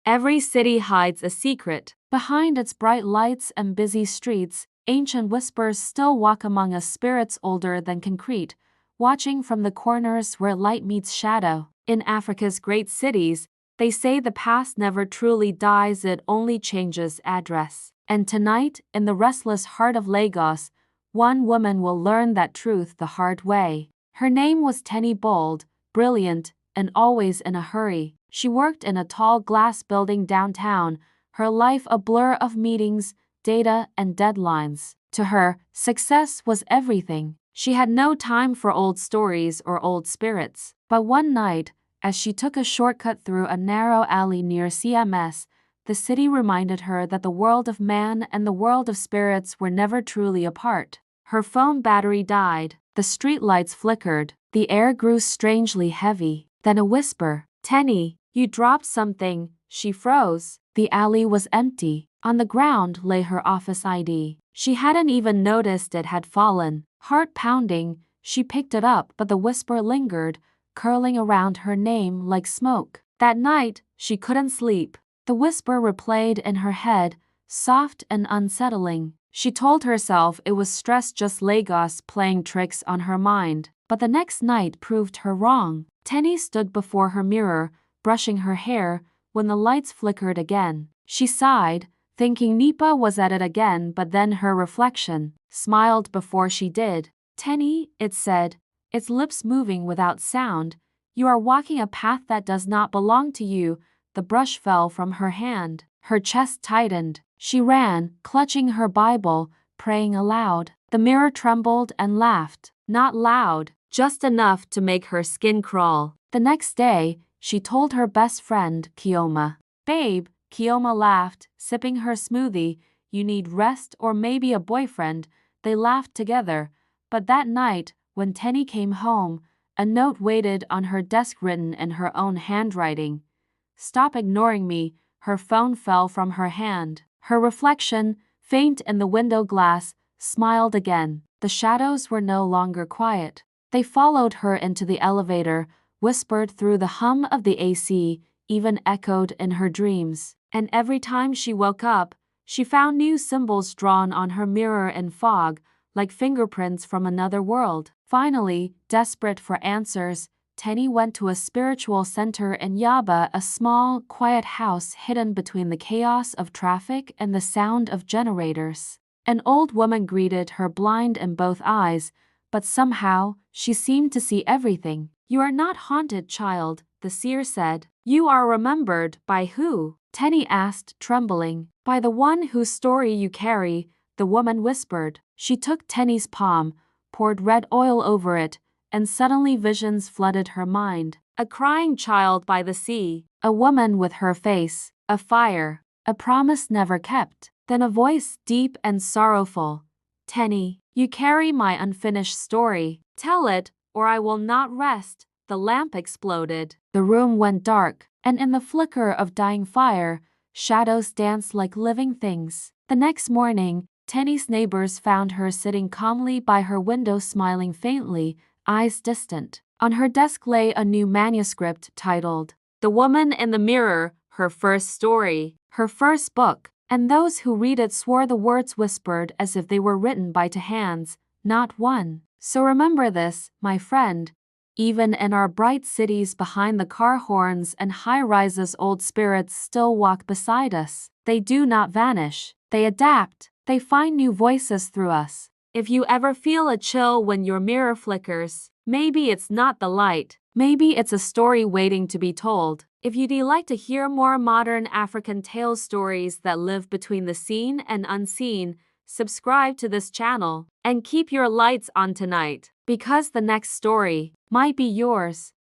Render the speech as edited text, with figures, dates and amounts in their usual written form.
Every city hides a secret. Behind its bright lights and busy streets, ancient whispers still walk among us, spirits older than concrete, watching from the corners where light meets shadow. In Africa's great cities, they say the past never truly dies, it only changes address. And tonight, in the restless heart of Lagos, one woman will learn that truth the hard way. Her name was Tenny, bold, brilliant, and always in a hurry. She worked in a tall glass building downtown, her life a blur of meetings, data, and deadlines. To her, success was everything. She had no time for old stories or old spirits. But one night, as she took a shortcut through a narrow alley near CMS, the city reminded her that the world of man and the world of spirits were never truly apart. Her phone battery died, the streetlights flickered, the air grew strangely heavy. Then a whisper, "Tenny, you dropped something." She froze. The alley was empty. On the ground lay her office ID. She hadn't even noticed it had fallen. Heart pounding, she picked it up, but the whisper lingered, curling around her name like smoke. That night, she couldn't sleep. The whisper replayed in her head, soft and unsettling. She told herself it was stress, just Lagos playing tricks on her mind. But the next night proved her wrong. Tenny stood before her mirror, brushing her hair, when the lights flickered again. She sighed, thinking Nipa was at it again, but then her reflection smiled before she did. "Tenny," it said, its lips moving without sound, "you are walking a path that does not belong to you." The brush fell from her hand. Her chest tightened. She ran, clutching her Bible, praying aloud. The mirror trembled and laughed. Not loud, just enough to make her skin crawl. The next day, she told her best friend, Kioma. "Babe," Kioma laughed, sipping her smoothie, "you need rest or maybe a boyfriend." They laughed together. But that night, when Tenny came home, a note waited on her desk written in her own handwriting. "Stop ignoring me." Her phone fell from her hand. Her reflection, faint in the window glass, smiled again. The shadows were no longer quiet. They followed her into the elevator, whispered through the hum of the AC, even echoed in her dreams. And every time she woke up, she found new symbols drawn on her mirror in fog, like fingerprints from another world. Finally, desperate for answers, Tenny went to a spiritual center in Yaba, a small, quiet house hidden between the chaos of traffic and the sound of generators. An old woman greeted her, blind in both eyes, but somehow, she seemed to see everything. "You are not haunted, child," the seer said. "You are remembered." "By who?" Tenny asked, trembling. "By the one whose story you carry," the woman whispered. She took Tenny's palm, poured red oil over it, and suddenly visions flooded her mind. A crying child by the sea, a woman with her face, a fire, a promise never kept. Then a voice deep and sorrowful. "Tenny, you carry my unfinished story. Tell it, or I will not rest." The lamp exploded. The room went dark, and in the flicker of dying fire, shadows danced like living things. The next morning, Tenny's neighbors found her sitting calmly by her window, smiling faintly, eyes distant. On her desk lay a new manuscript titled, "The Woman in the Mirror, Her First Story," her first book, and those who read it swore the words whispered as if they were written by two hands, not one. So remember this, my friend. Even in our bright cities behind the car horns and high-rises, old spirits still walk beside us. They do not vanish. They adapt. They find new voices through us. If you ever feel a chill when your mirror flickers, maybe it's not the light. Maybe it's a story waiting to be told. If you'd like to hear more modern African tale stories that live between the seen and unseen, subscribe to this channel and keep your lights on tonight, because the next story might be yours.